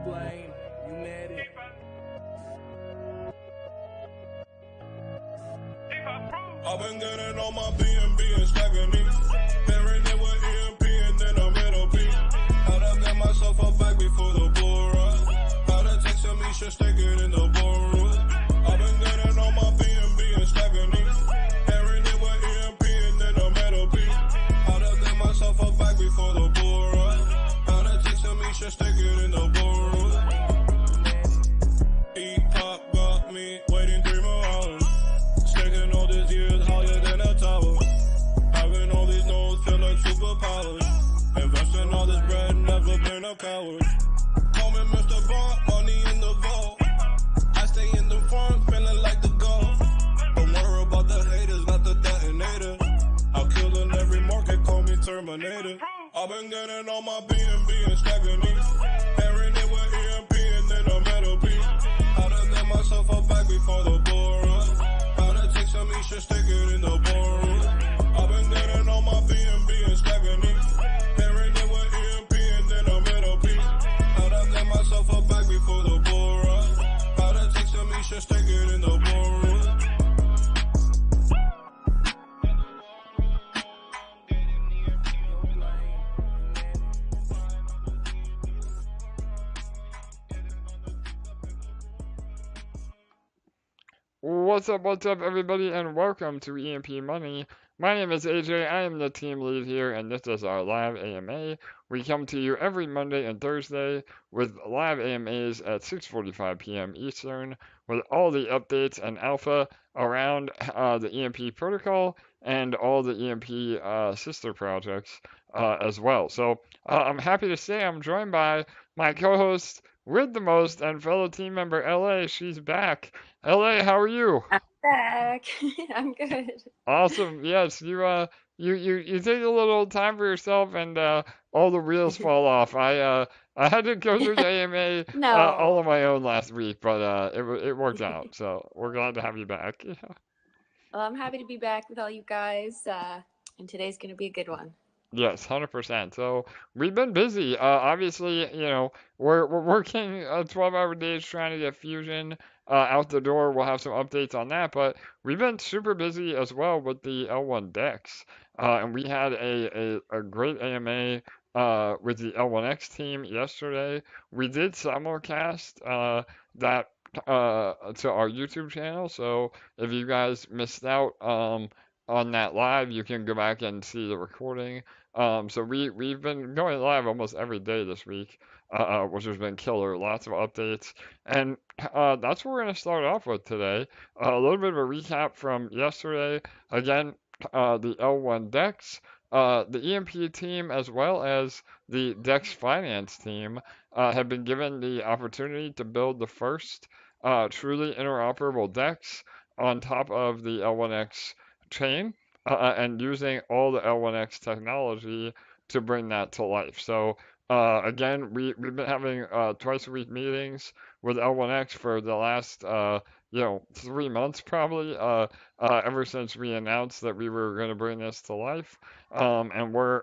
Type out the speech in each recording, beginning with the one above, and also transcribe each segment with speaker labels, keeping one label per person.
Speaker 1: blame, you mad it.
Speaker 2: I've been getting on my BNB and stacking it. Pairing it with EMP and then I'm LP. How to get myself a bag before the bull run. How to text me, should stick it in the boardroom. I've been getting on my BNB and stacking it. Pairing it with EMP and then I'm LP. How to get myself a bag before the bull run. How to text me, should stick it in the boardroom. E-pop got me waiting 3 more hours. Stacking all these years higher than a tower. Having all these nodes feel like superpowers. Investing all this bread, never been a coward. Call me Mr. Bond, money in the vault. I stay in the farm, feeling like the goal. Don't worry about the haters, not the detonator. I'll kill in every market, call me Terminator. I've been getting on my BNB and stacking it. Pairing it with EMP and then I'm LP. How to get myself a bag before the bull run. Me should stick it in the boardroom. I've been getting on my BNB and stacking it. Pairing it with EMP and then I'm LP. How to get myself a bag before the bull run. How to text me should stick it in the boardroom.
Speaker 3: What's up, everybody, and welcome to EMP.Money. My name is AJ, I am the team lead here, and this is our live AMA. We come to you every Monday and Thursday with live AMAs at 6:45 p.m. Eastern, with all the updates and alpha around the EMP protocol and all the EMP sister projects as well. So I'm happy to say I'm joined by my co-host with the most and fellow team member LA. She's back. LA, how are you?
Speaker 4: I'm back. I'm good.
Speaker 3: Awesome. Yes, you take a little time for yourself, and all the wheels fall off. I had to go through the AMA all on my own last week, but it worked out. So we're glad to have you back. Yeah.
Speaker 4: Well, I'm happy to be back with all you guys, and today's going to be a good one.
Speaker 3: Yes, 100%. So we've been busy. Obviously, we're working 12-hour days trying to get Fusion out the door. We'll have some updates on that, but we've been super busy as well with the L1 Dex. And we had a great AMA with the L1X team yesterday. We did simulcast that to our YouTube channel. So if you guys missed out on that live, you can go back and see the recording. So we've been going live almost every day this week, which has been killer. Lots of updates, and that's what we're gonna start off with today. A little bit of a recap from yesterday. Again, the L1 Dex, the EMP team, as well as the Dex Finance team, have been given the opportunity to build the first truly interoperable Dex on top of the L1X chain. And using all the L1X technology to bring that to life. So again, we've been having twice a week meetings with L1X for the last 3 months probably, ever since we announced that we were going to bring this to life. And we're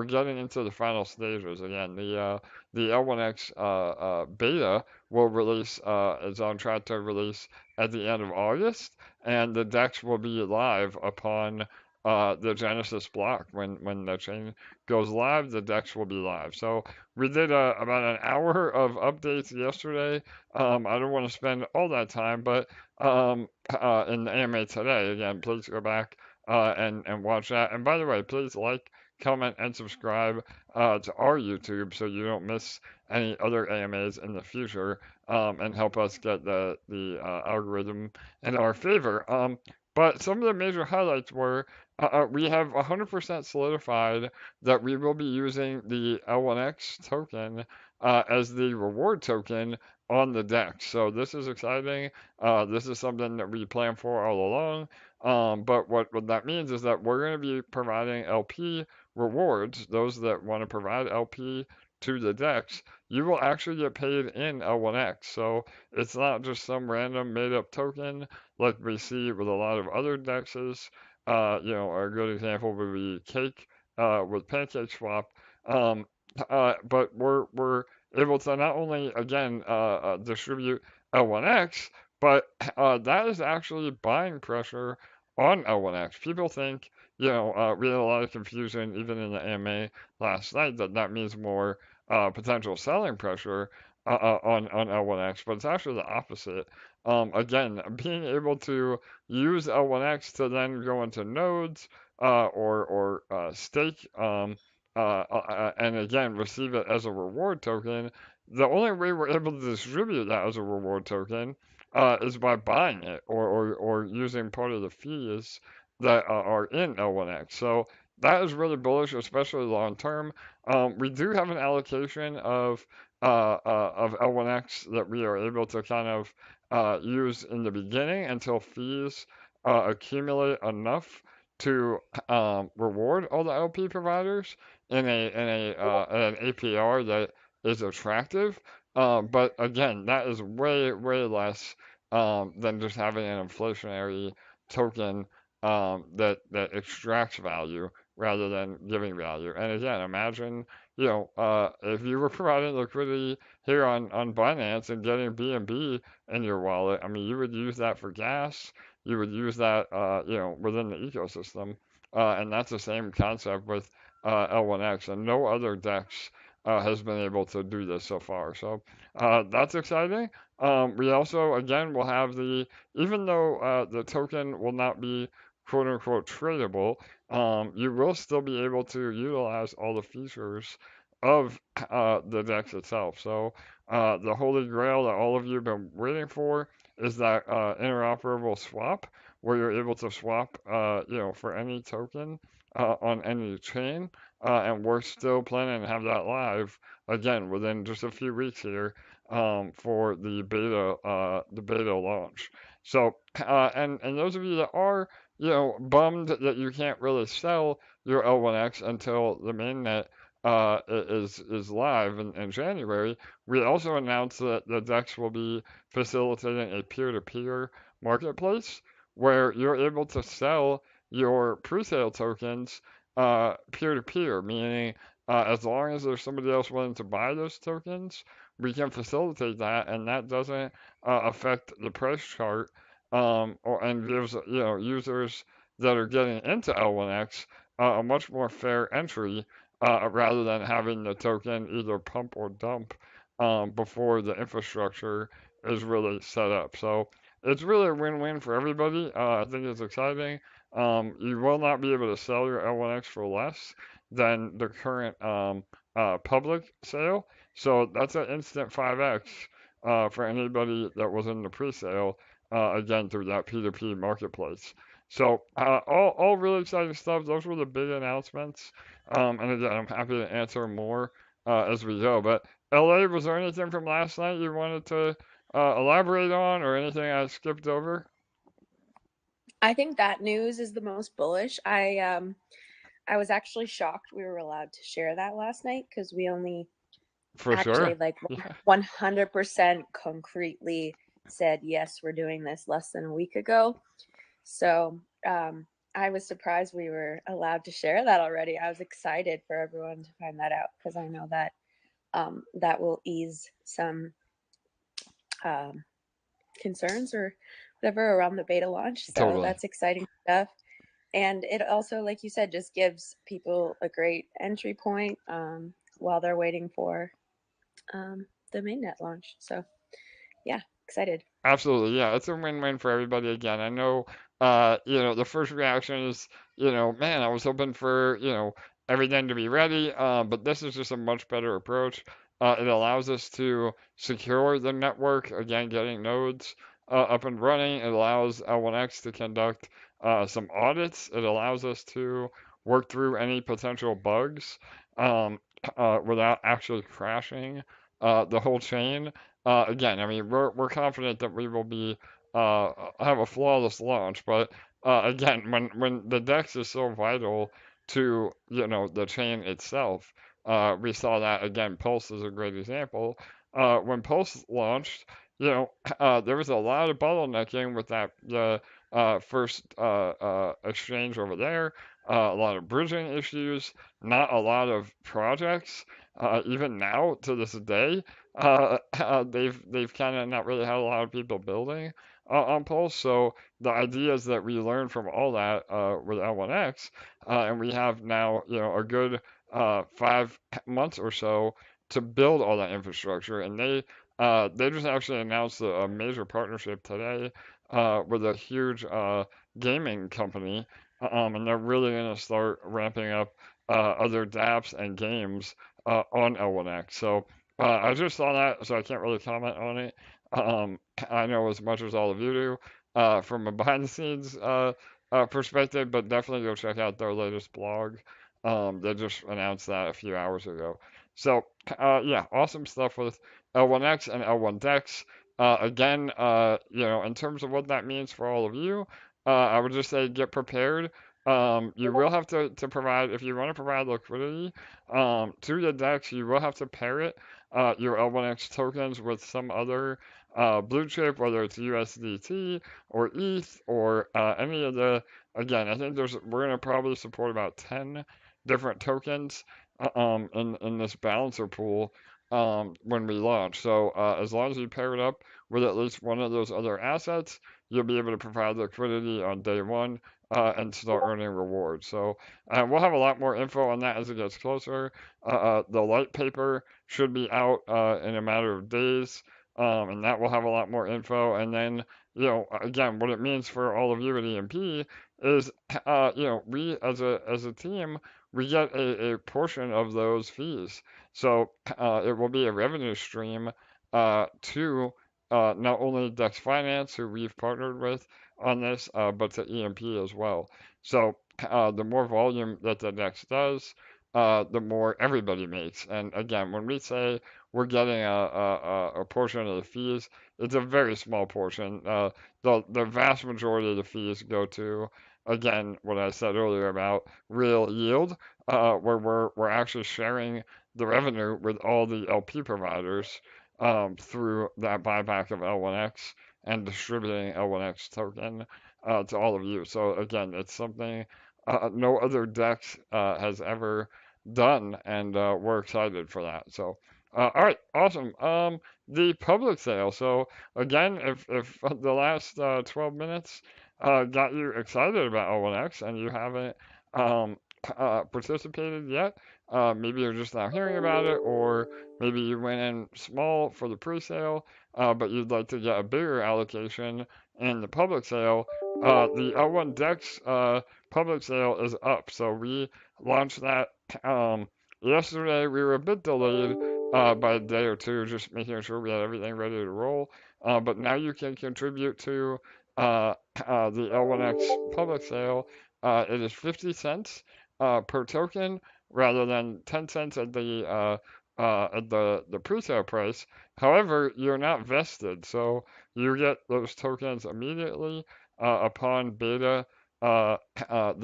Speaker 3: getting into the final stages again. The L1X beta will release is on track to release at the end of August, and the DEX will be live upon the Genesis block. When the chain goes live, the DEX will be live. So we did about an hour of updates yesterday. I don't want to spend all that time, but in the AMA today, again, please go back and watch that. And by the way, please like, comment, and subscribe to our YouTube so you don't miss any other AMAs in the future, and help us get the algorithm in our favor. But some of the major highlights were we have 100% solidified that we will be using the L1X token as the reward token on the DEX. So this is exciting. This is something that we planned for all along. But what that means is that we're going to be providing LP rewards. Those that want to provide LP to the DEX, you will actually get paid in L1X. So it's not just some random made-up token like we see with a lot of other DEXs. A good example would be Cake with PancakeSwap. But we're able to not only, again, distribute L1X, but that is actually buying pressure on L1X. People think, we had a lot of confusion even in the AMA last night that means more potential selling pressure on L1X, but it's actually the opposite. Again, being able to use L1X to then go into nodes or stake and again receive it as a reward token. The only way we're able to distribute that as a reward token is by buying it or using part of the fees that are in L1X. So that is really bullish, especially long term. We do have an allocation of L1X that we are able to kind of use in the beginning until fees accumulate enough to reward all the LP providers in an APR that is attractive. But again, that is way less than just having an inflationary token that extracts value rather than giving value. And again, imagine if you were providing liquidity here on Binance and getting BNB in your wallet, I mean, you would use that for gas. You would use that, within the ecosystem. And that's the same concept with L1X, and no other DEX has been able to do this so far. So that's exciting. We also, again, will have even though the token will not be quote unquote tradable, you will still be able to utilize all the features of the DEX itself. So the holy grail that all of you have been waiting for is that interoperable swap, where you're able to swap, for any token on any chain. And we're still planning to have that live again within just a few weeks here for the beta launch. So and those of you that are bummed that you can't really sell your L1X until the mainnet is live in January, we also announced that the DEX will be facilitating a peer-to-peer marketplace where you're able to sell your pre-sale tokens peer-to-peer, meaning as long as there's somebody else willing to buy those tokens, we can facilitate that, and that doesn't affect the price chart and gives users that are getting into L1X a much more fair entry rather than having the token either pump or dump before the infrastructure is really set up. So it's really a win-win for everybody. I think it's exciting. You will not be able to sell your L1X for less than the current public sale. So that's an instant 5x for anybody that was in the pre-sale, again, through that P2P marketplace. So all really exciting stuff. Those were the big announcements. And again, I'm happy to answer more as we go. But LA, was there anything from last night you wanted to elaborate on or anything I skipped over?
Speaker 4: I think that news is the most bullish. I was actually shocked we were allowed to share that last night because we only
Speaker 3: For
Speaker 4: actually
Speaker 3: sure.
Speaker 4: like 100% concretely said yes, we're doing this less than a week ago. So I was surprised we were allowed to share that already. I was excited for everyone to find that out because I know that that will ease some concerns or whatever around the beta launch. So
Speaker 3: Totally.
Speaker 4: that's exciting stuff. And it also, like you said, just gives people a great entry point while they're waiting for the mainnet launch. So yeah, excited.
Speaker 3: Absolutely, yeah, it's a win-win for everybody again. I know, the first reaction is, man, I was hoping for, everything to be ready, but this is just a much better approach. It allows us to secure the network, again, getting nodes up and running. It allows L1X to conduct some audits. It allows us to work through any potential bugs without actually crashing the whole chain. Again, I mean, we're confident that we will have a flawless launch, but again, when the DEX is so vital to the chain itself, we saw that again. Pulse is a great example. When Pulse launched, there was a lot of bottlenecking with the first exchange over there. A lot of bridging issues, not a lot of projects even now to this day, they've kind of not really had a lot of people building on Pulse. So the ideas that we learned from all that with L1X, and we have now, a good 5 months or so to build all that infrastructure. And they just actually announced a major partnership today with a huge gaming company, and they're really going to start ramping up other dApps and games on L1X. So I just saw that, so I can't really comment on it. Um, I know as much as all of you do from a behind the scenes perspective, but definitely go check out their latest blog. They just announced that a few hours ago. So yeah, awesome stuff with L1X and L1 Dex. Again, in terms of what that means for all of you, I would just say get prepared. You will have to provide, if you want to provide liquidity to the DEX, you will have to pair it, your L1X tokens with some other blue chip, whether it's USDT or ETH or any of the, again, I think we're going to probably support about 10 different tokens in this balancer pool when we launch. So as long as you pair it up with at least one of those other assets, you'll be able to provide liquidity on day one and start earning rewards. So we'll have a lot more info on that as it gets closer. The light paper should be out in a matter of days, and that will have a lot more info. And then, again, what it means for all of you at EMP is, we as a team, we get a portion of those fees. So it will be a revenue stream to not only Dex Finance, who we've partnered with on this, but to EMP as well. So the more volume that the Dex does, the more everybody makes. And again, when we say we're getting a portion of the fees, it's a very small portion. The vast majority of the fees go to, again, what I said earlier about real yield, where we're actually sharing the revenue with all the LP providers through that buyback of L1X and distributing L1X token to all of you. So again, it's something no other DEX has ever done, and we're excited for that. So, all right, awesome. The public sale. So again, if the last 12 minutes got you excited about L1X and you haven't participated yet, maybe you're just now hearing about it, or maybe you went in small for the pre-sale, but you'd like to get a bigger allocation in the public sale. The L1 Dex public sale is up, so we launched that yesterday. We were a bit delayed by a day or two, just making sure we had everything ready to roll. But now you can contribute to the L1X public sale. It is 50 cents per token rather than 10 cents at the pre-sale price. However, you're not vested, so you get those tokens immediately upon the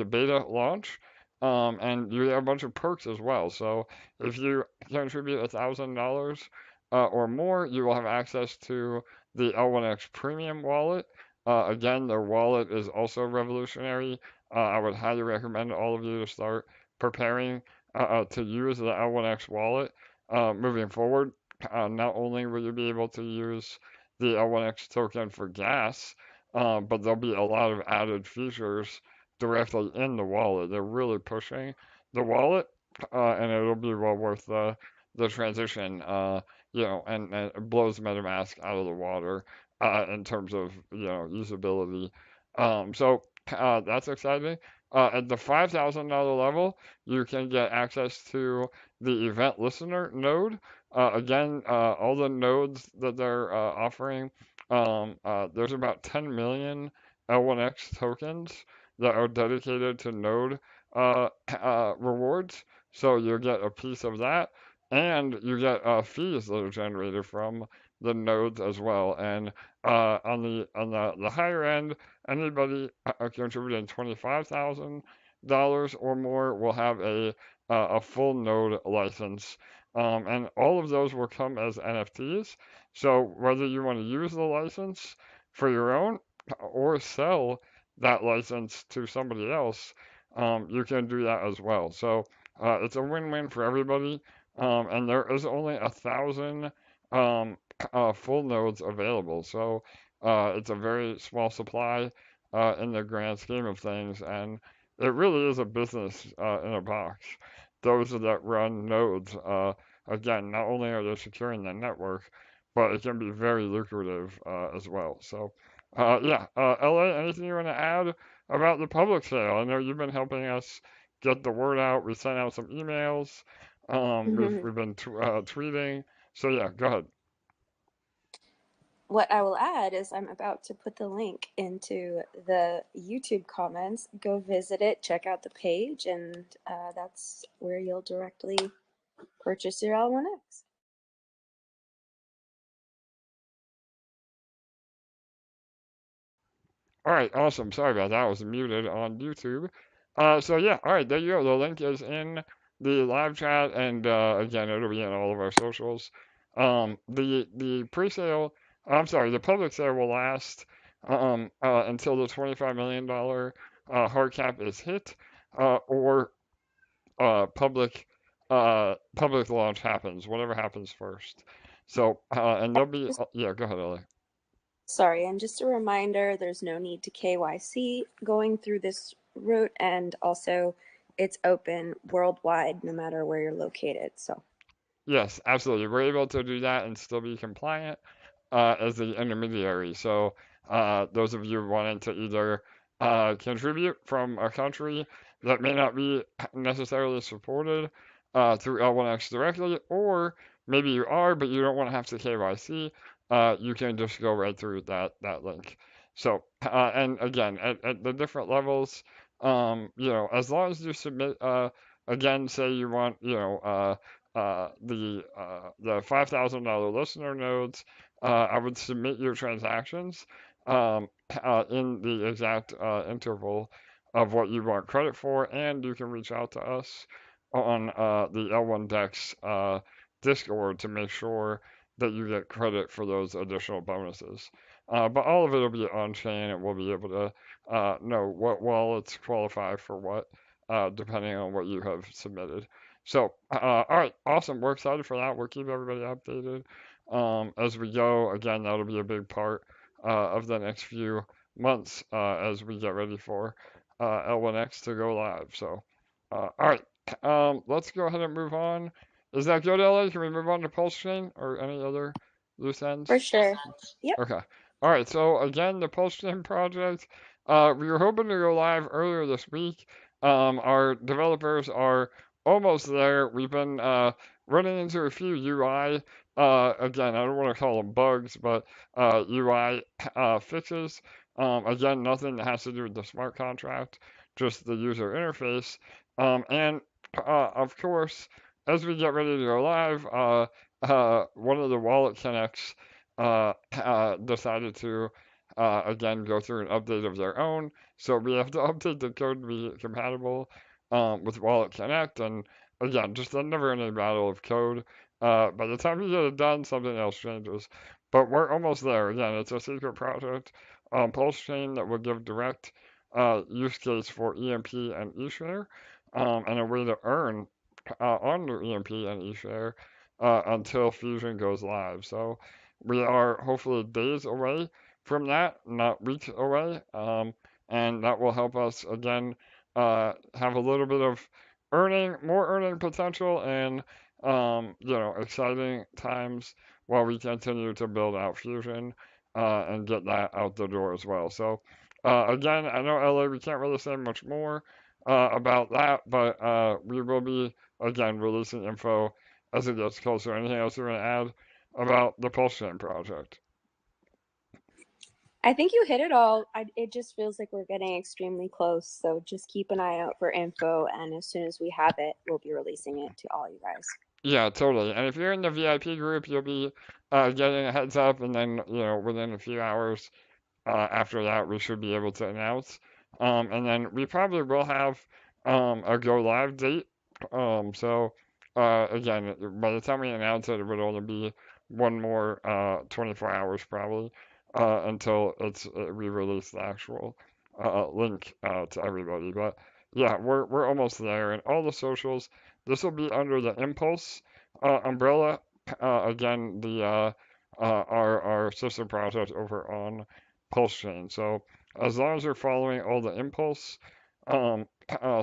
Speaker 3: beta launch. And you get a bunch of perks as well. So if you contribute $1,000 or more, you will have access to the L1X Premium wallet. Again, their wallet is also revolutionary. I would highly recommend all of you to start preparing to use the L1X wallet moving forward. Not only will you be able to use the L1X token for gas, but there'll be a lot of added features directly in the wallet. They're really pushing the wallet, and it'll be well worth the transition. And it blows MetaMask out of the water in terms of usability. So that's exciting. At the $5,000 level, you can get access to the event listener node. Again, all the nodes that they're offering, there's about 10 million L1X tokens that are dedicated to node rewards. So you get a piece of that, and you get fees that are generated from the nodes as well. And on the higher end, anybody contributing $25,000 or more will have a full node license. And all of those will come as NFTs. So whether you want to use the license for your own or sell that license to somebody else, you can do that as well. So it's a win-win for everybody. and there is only 1,000 full nodes available. So it's a very small supply in the grand scheme of things, and it really is a business in a box. Those that run nodes, again, not only are they securing the network, but it can be very lucrative as well. So, yeah, LA, anything you want to add about the public sale? I know you've been helping us get the word out. We sent out some emails. We've been tweeting. So yeah, go ahead.
Speaker 4: What I will add is I'm about to put the link into the YouTube comments. Go visit it, check out the page, and that's where you'll directly purchase your L1X.
Speaker 3: All right, awesome. Sorry about that. I was muted on YouTube. So yeah, all right, there you go. The link is in the live chat, and again, it'll be in all of our socials. The pre-sale, I'm sorry, the public sale will last until the $25 million hard cap is hit, or public launch happens, whatever happens first. So and there'll be yeah, go ahead, Ellie.
Speaker 4: Sorry, and just a reminder, there's no need to KYC going through this route, and also it's open worldwide no matter where you're located. So
Speaker 3: Yes, absolutely. We're able to do that and still be compliant as the intermediary. So those of you wanting to either contribute from a country that may not be necessarily supported through L1X directly, or maybe you are, but you don't want to have to KYC, you can just go right through that link. So, and again, at the different levels, as long as you submit, again, say you want, the $5,000 listener nodes, I would submit your transactions in the exact interval of what you want credit for, and you can reach out to us on the L1 Dex Discord to make sure that you get credit for those additional bonuses. But all of it will be on chain, and we'll be able to know what wallets qualify for what, depending on what you have submitted. So, all right, awesome. We're excited for that. We'll keep everybody updated as we go. Again, that'll be a big part of the next few months as we get ready for L1X to go live. So, all right, let's go ahead and move on. Is that good, LA? Can we move on to PulseChain or any other loose ends?
Speaker 4: for sure. Yep.
Speaker 3: Okay. All right. So again, the PulseChain project, we were hoping to go live earlier this week. Our developers are almost there. We've been running into a few UI, again, I don't want to call them bugs, but UI fixes. Again, nothing that has to do with the smart contract, just the user interface. And of course, as we get ready to go live, one of the wallet connects decided to again go through an update of their own. So we have to update the code to be compatible with Wallet Connect, and again, just a never-ending battle of code. By the time you get it done, something else changes. But we're almost there. Again, it's a secret project on PulseChain that will give direct use case for EMP and ESHARE, and a way to earn on your EMP and ESHARE until Fusion goes live. So we are hopefully days away from that, not weeks away, and that will help us again have a little bit of more earning potential, and exciting times while we continue to build out Fusion and get that out the door as well. So again, I know LA, we can't really say much more about that, but we will be again releasing info as it gets closer. Anything else you want to add about the PulseChain project?
Speaker 4: I think you hit it all. It just feels like we're getting extremely close. So just keep an eye out for info. And as soon as we have it, we'll be releasing it to all you guys.
Speaker 3: Yeah, totally. And if you're in the VIP group, you'll be getting a heads up, and then within a few hours after that, we should be able to announce. And then we probably will have a go live date. So again, by the time we announce it, it would only be one more 24 hours probably until we release the actual link to everybody. But yeah, we're almost there, and all the socials. This will be under the Impulse umbrella. Again, our sister project over on PulseChain. So as long as you're following all the Impulse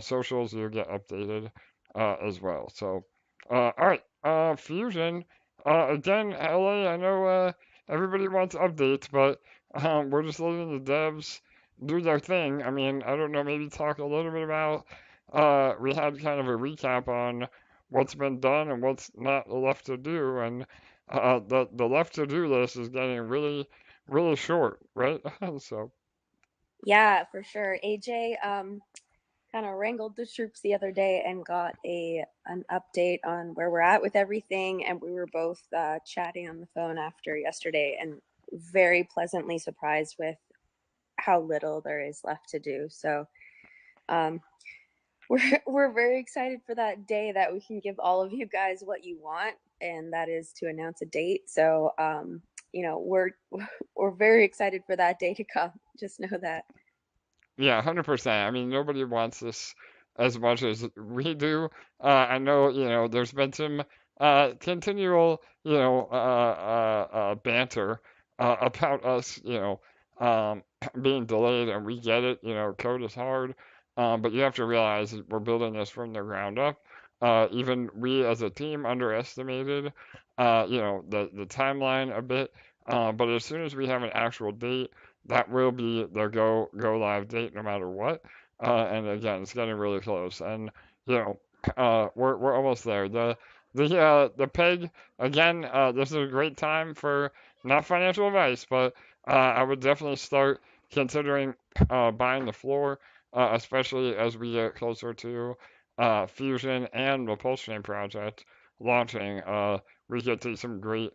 Speaker 3: socials, you'll get updated as well. So all right, Fusion. Again, LA. I know everybody wants updates, but we're just letting the devs do their thing. I mean, I don't know. Maybe talk a little bit about. We had kind of a recap on what's been done and what's not left to do, and the left to do list is getting really short, right? So
Speaker 4: Yeah, for sure. AJ kind of wrangled the troops the other day and got an update on where we're at with everything, and we were both chatting on the phone after yesterday, and very pleasantly surprised with how little there is left to do. So we're very excited for that day that we can give all of you guys what you want, and that is to announce a date. So we're very excited for that day to come. Just know that.
Speaker 3: yeah, 100%. I mean, nobody wants this as much as we do. I know, there's been some continual, banter about us, being delayed, and we get it. Code is hard, but you have to realize that we're building this from the ground up. Even we as a team underestimated, the timeline a bit. But as soon as we have an actual date, that will be the go live date no matter what. And again, it's getting really close, and you know, we're almost there. The peg again. This is a great time for not financial advice, but I would definitely start considering buying the floor, especially as we get closer to Fusion and the PulseChain project launching. We get to some great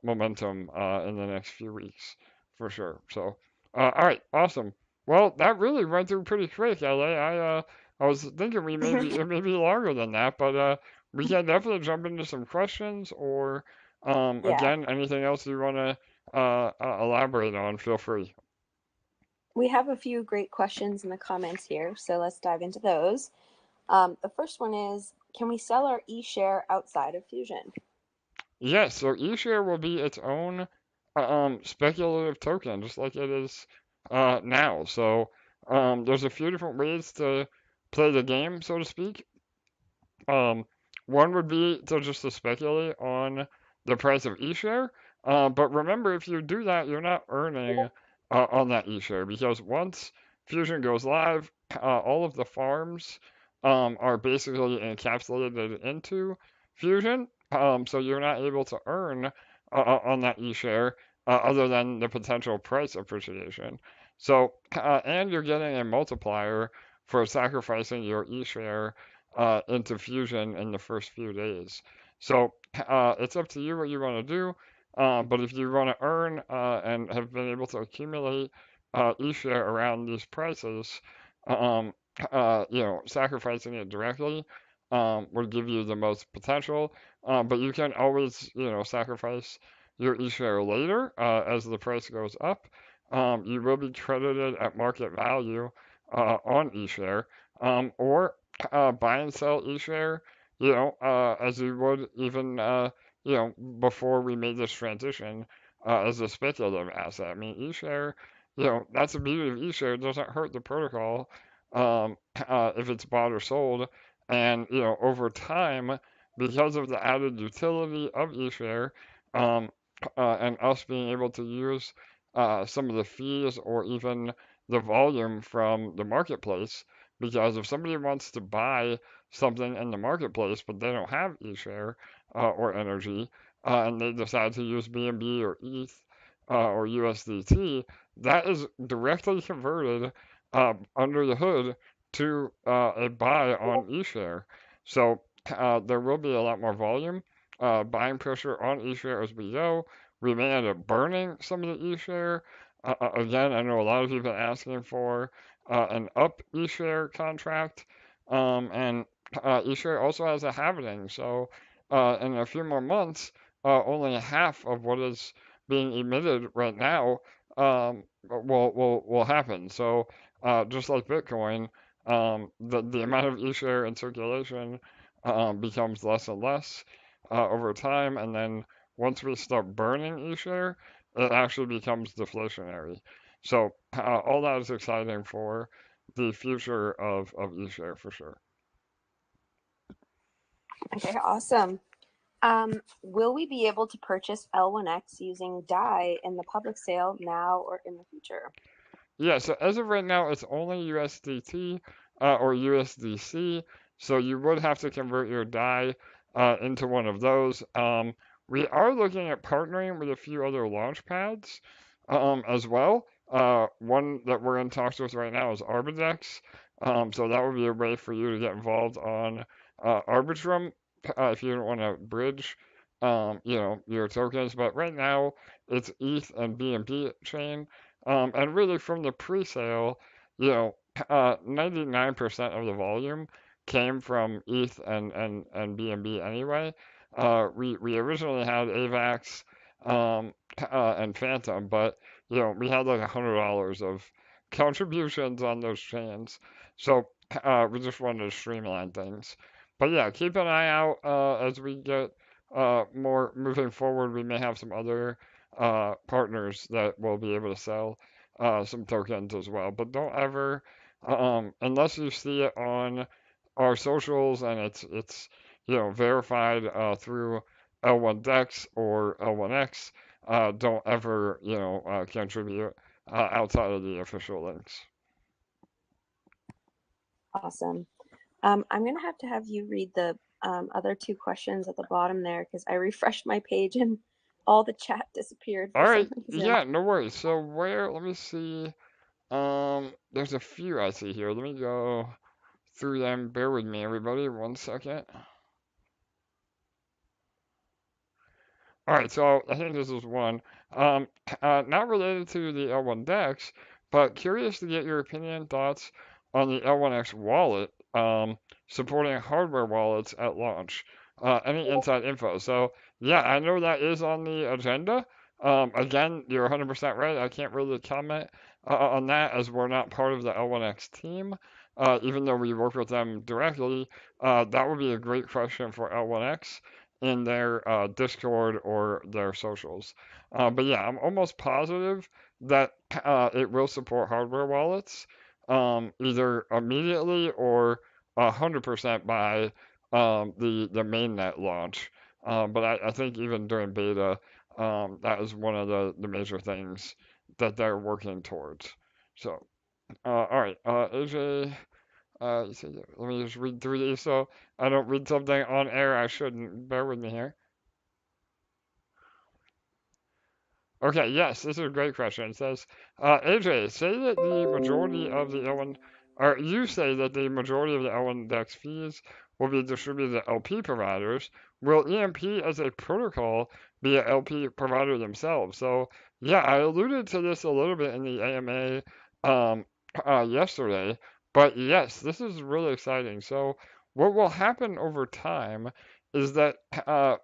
Speaker 3: momentum in the next few weeks for sure. So, all right, awesome. Well, that really went through pretty quick, LA. I was thinking it may be longer than that, but we can definitely jump into some questions or
Speaker 4: Yeah.
Speaker 3: again, anything else you want to elaborate on, feel free.
Speaker 4: We have a few great questions in the comments here, so let's dive into those. The first one is, can we sell our eShare outside of Fusion?
Speaker 3: Yes, so eShare will be its own speculative token, just like it is now. So there's a few different ways to play the game, so to speak. Um, One would be to speculate on the price of eShare. But remember, if you do that, you're not earning on that eShare because once Fusion goes live, all of the farms are basically encapsulated into Fusion. So you're not able to earn on that eShare other than the potential price appreciation. So, and you're getting a multiplier for sacrificing your eShare into Fusion in the first few days. So it's up to you what you want to do. But if you want to earn and have been able to accumulate eShare around these prices, um, sacrificing it directly would give you the most potential. But you can always, sacrifice your eShare later as the price goes up. You will be credited at market value on eShare, or buy and sell eShare, as you would even, before we made this transition as a speculative asset. I mean, eShare, that's the beauty of eShare. It doesn't hurt the protocol if it's bought or sold. And, over time, because of the added utility of eShare, um, and us being able to use some of the fees or even the volume from the marketplace, because if somebody wants to buy something in the marketplace but they don't have eShare or Energy, and they decide to use BNB or ETH or USDT, that is directly converted under the hood to a buy on eShare. So there will be a lot more volume, buying pressure on eShare as we go. We may end up burning some of the eShare. Again, I know a lot of you have been asking for an up eShare contract, and eShare also has a halving. So in a few more months, only half of what is being emitted right now will happen. So just like Bitcoin, the amount of eShare in circulation becomes less and less. over time, and then once we start burning ESHARE, it actually becomes deflationary. So all that is exciting for the future of ESHARE for sure.
Speaker 4: Okay, awesome. Will we be able to purchase L1X using DAI in the public sale now or in the future?
Speaker 3: Yeah, so as of right now, it's only USDT or USDC, so you would have to convert your DAI into one of those. We are looking at partnering with a few other launch pads as well. One that we're in talks with right now is Arbitrex, so that would be a way for you to get involved on Arbitrum if you don't want to bridge, your tokens. But right now, it's ETH and BNB Chain. And really from the pre-sale, 99% of the volume came from ETH and BNB anyway. We originally had AVAX and Phantom, but we had like $100 of contributions on those chains. So we just wanted to streamline things. But yeah, keep an eye out as we get more moving forward. We may have some other partners that will be able to sell some tokens as well. But don't ever, unless you see it on our socials and it's verified through L1 Dex or L1X, don't ever contribute outside of the official links.
Speaker 4: Awesome. I'm gonna have you read the other two questions at the bottom there because I refreshed my page and all the chat disappeared for
Speaker 3: All right,
Speaker 4: some reason.
Speaker 3: yeah, no worries. So let me see. There's a few I see here. Let me go through them. Bear with me, everybody. 1 second. All right, so I think this is one. Not related to the L1 Dex, but curious to get your opinion, thoughts on the L1X Wallet supporting hardware wallets at launch. Any inside info? So yeah, I know that is on the agenda. Again, you're 100% right. I can't really comment on that as we're not part of the L1X team. Even though we work with them directly, that would be a great question for L1X in their Discord or their socials. But yeah, I'm almost positive that it will support hardware wallets either immediately or 100% by the mainnet launch. But I think even during beta, that is one of the major things that they're working towards. So, all right, AJ. So let me just read through these so I don't read something on air I shouldn't. Bear with me here. Okay, yes, this is a great question. It says, AJ, say that the majority of the L1, or you say that the majority of the L1 Dex fees will be distributed to LP providers. Will EMP as a protocol be an LP provider themselves? So, yeah, I alluded to this a little bit in the AMA yesterday, but yes, this is really exciting. So, what will happen over time is that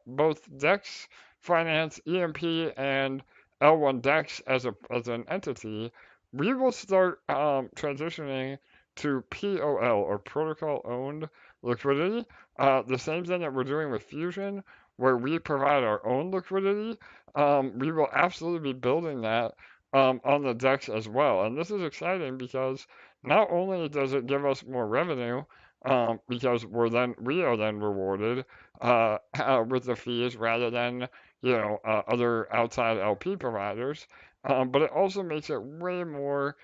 Speaker 3: both Dex Finance, EMP, and L1 Dex as an entity, we will start transitioning to POL or protocol owned liquidity. The same thing that we're doing with Fusion, where we provide our own liquidity. We will absolutely be building that on the Dex as well. And this is exciting because not only does it give us more revenue, because we are then rewarded with the fees rather than other outside LP providers, but it also makes it way more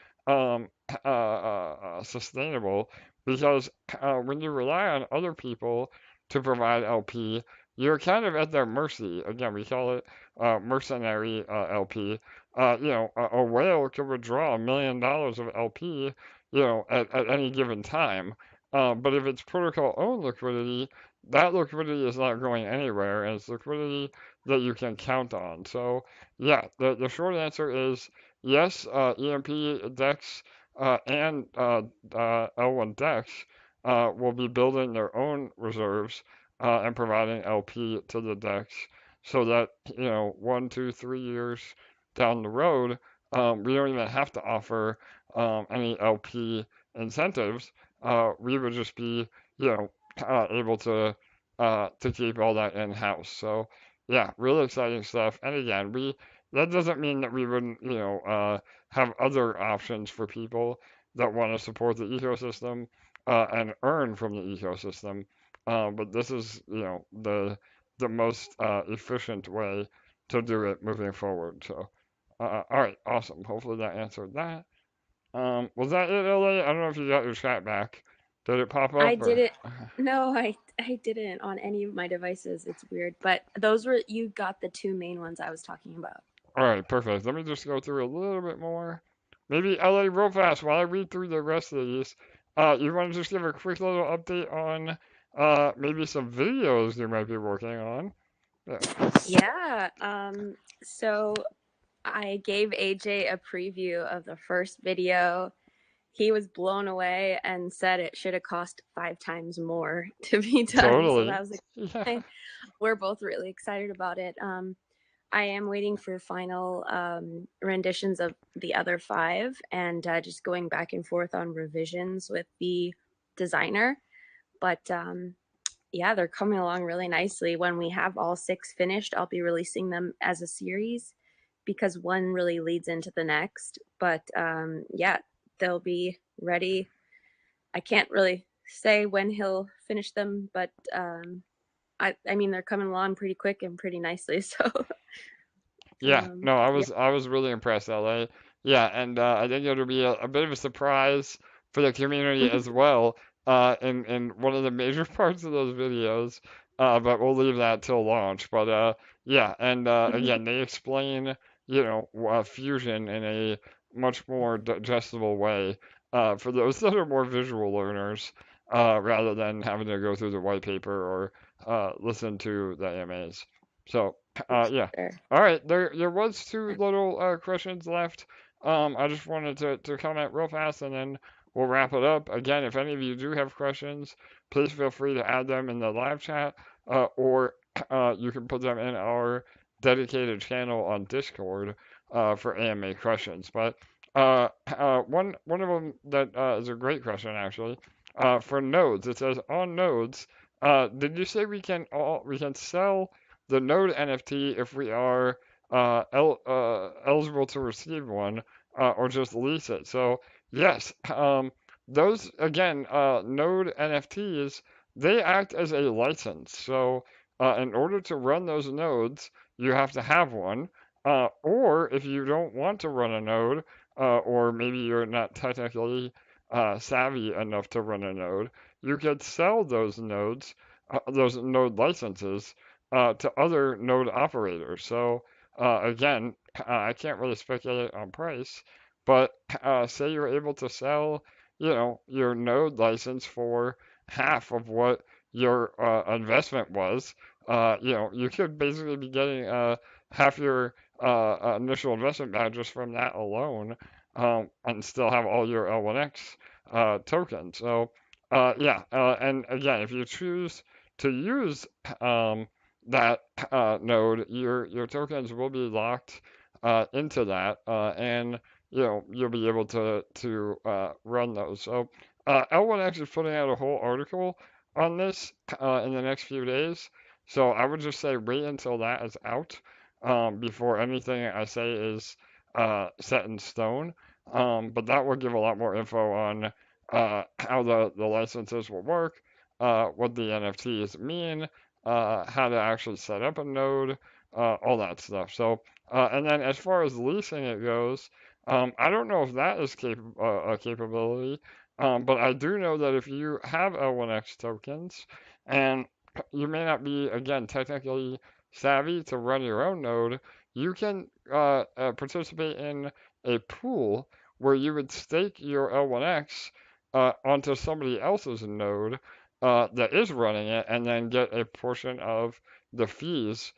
Speaker 3: sustainable because when you rely on other people to provide LP, you're kind of at their mercy. Again, we call it mercenary LP. A whale could withdraw $1 million of LP, at any given time. But if it's protocol-owned liquidity, that liquidity is not going anywhere, and it's liquidity that you can count on. So, yeah, the short answer is yes, EMP Dex and L1 Dex will be building their own reserves and providing LP to the Dex so that, 1, 2, 3 years down the road, we don't even have to offer any LP incentives. We would just be, able to to keep all that in-house. So yeah, really exciting stuff. And again, that doesn't mean that we wouldn't, have other options for people that want to support the ecosystem and earn from the ecosystem. But this is, the most efficient way to do it moving forward. So, all right, awesome. Hopefully that answered that. Was that it, LA? I don't know if you got your chat back. Did it pop
Speaker 4: I
Speaker 3: up
Speaker 4: did
Speaker 3: or?
Speaker 4: it. No, I didn't on any of my devices. It's weird, but those were, you got the two main ones I was talking about.
Speaker 3: All right, perfect. Let me just go through a little bit more. Maybe LA real fast while I read through the rest of these. You want to just give a quick little update on maybe some videos you might be working on? Yeah.
Speaker 4: Yeah. So I gave AJ a preview of the first video. He was blown away and said it should have cost 5 times more to be done. So
Speaker 3: Totally.
Speaker 4: that was
Speaker 3: Yeah.
Speaker 4: we're both really excited about it. I am waiting for final renditions of the other 5 and just going back and forth on revisions with the designer. But yeah, they're coming along really nicely. When we have all 6 finished, I'll be releasing them as a series because one really leads into the next. But yeah, they'll be ready. I can't really say when he'll finish them, but I mean they're coming along pretty quick and pretty nicely. So
Speaker 3: Yeah. No, I
Speaker 4: yeah.
Speaker 3: was really impressed, LA. Yeah, and I think it'll be a bit of a surprise for the community as well. In one of the major parts of those videos. But we'll leave that till launch. But yeah, and again, they explain, fusion in a much more digestible way for those that are more visual learners, rather than having to go through the white paper or listen to the AMAs. So yeah.
Speaker 4: Sure.
Speaker 3: All right, there was 2 little questions left. I just wanted to comment real fast and then we'll wrap it up. Again, if any of you do have questions, please feel free to add them in the live chat, or you can put them in our dedicated channel on Discord for AMA questions. But one of them that is a great question actually, for nodes. It says on nodes, did you say we can sell the node NFT if we are eligible to receive one, or just lease it? So yes, those again, node NFTs, they act as a license. So in order to run those nodes, you have to have one. Or if you don't want to run a node, or maybe you're not technically savvy enough to run a node, you could sell those node licenses to other node operators. So again, I can't really speculate on price, but say you're able to sell, your node license for half of what your investment was. You could basically be getting half your initial investment back just from that alone, and still have all your L1X tokens. So yeah, and again, if you choose to use that node, your tokens will be locked into that, and you'll be able to run those. So L1X is putting out a whole article on this in the next few days. So I would just say wait until that is out before anything I say is set in stone. But that will give a lot more info on how the licenses will work, what the NFTs mean, how to actually set up a node, all that stuff. So, and then as far as leasing it goes, I don't know if that is a capability, but I do know that if you have L1X tokens, and you may not be, again, technically savvy to run your own node, you can participate in a pool where you would stake your L1X onto somebody else's node that is running it, and then get a portion of the fees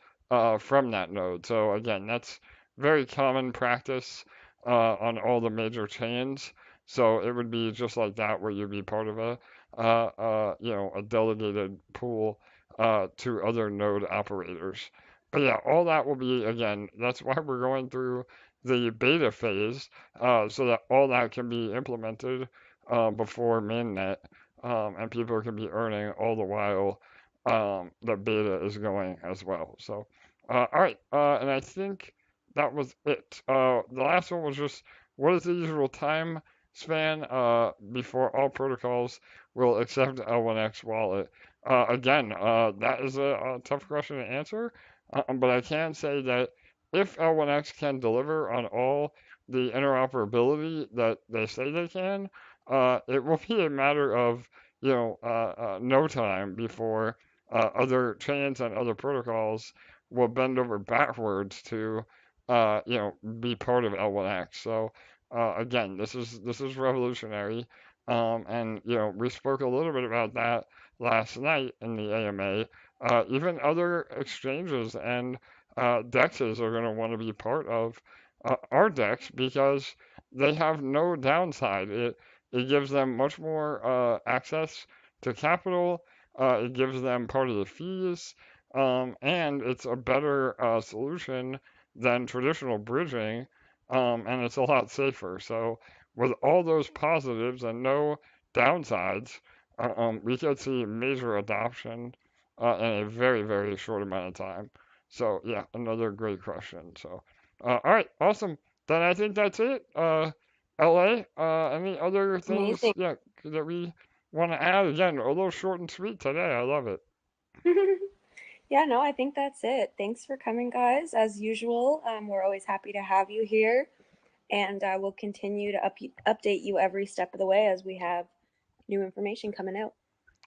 Speaker 3: from that node. So again, that's very common practice on all the major chains. So it would be just like that, where you'd be part of a delegated pool to other node operators. But yeah, all that will be, again, that's why we're going through the beta phase, so that all that can be implemented before mainnet, and people can be earning all the while the beta is going as well. So, all right, and I think that was it. The last one was just what is the usual time span before all protocols will accept L1X Wallet? Again, that is a tough question to answer, but I can say that if L1X can deliver on all the interoperability that they say they can, it will be a matter of no time before other chains and other protocols will bend over backwards to, be part of L1X. So again, this is revolutionary, and we spoke a little bit about that last night in the AMA. Even other exchanges and dexes are going to want to be part of our dex because they have no downside. It gives them much more access to capital. It gives them part of the fees, and it's a better solution than traditional bridging, and it's a lot safer. So, with all those positives and no downsides, we could see major adoption in a very, very short amount of time. So, yeah, another great question. So, all right, awesome. Then I think that's it. LA, any other things,
Speaker 4: Amazing.
Speaker 3: yeah, that we want to add? Again, a little short and sweet today. I love it.
Speaker 4: Yeah, no, I think that's it. Thanks for coming, guys. As usual, we're always happy to have you here, and we'll continue to update you every step of the way as we have new information coming out.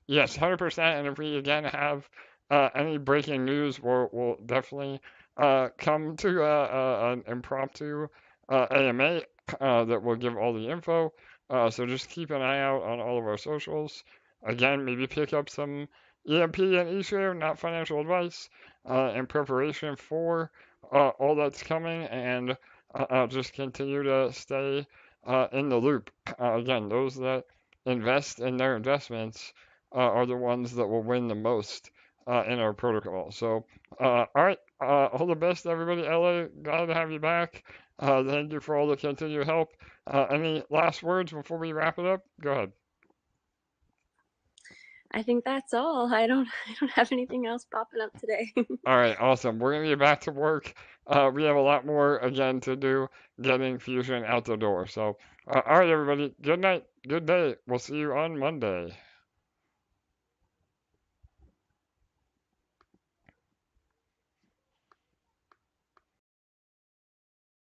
Speaker 3: Yes, 100%. And if we again have any breaking news, we'll definitely come to an impromptu AMA that will give all the info. So just keep an eye out on all of our socials. Again, maybe pick up some EMP and ESHARE, not financial advice, in preparation for all that's coming, and just continue to stay in the loop. Again, those that invest in their investments are the ones that will win the most in our protocol. So, all right, all the best, everybody. LA, glad to have you back. Thank you for all the continued help. Any last words before we wrap it up? Go ahead.
Speaker 4: I think that's all. I don't have anything else popping up today.
Speaker 3: All right, awesome. We're gonna get back to work. We have a lot more again to do, getting Fusion out the door. So, all right, everybody. Good night. Good day. We'll see you on Monday.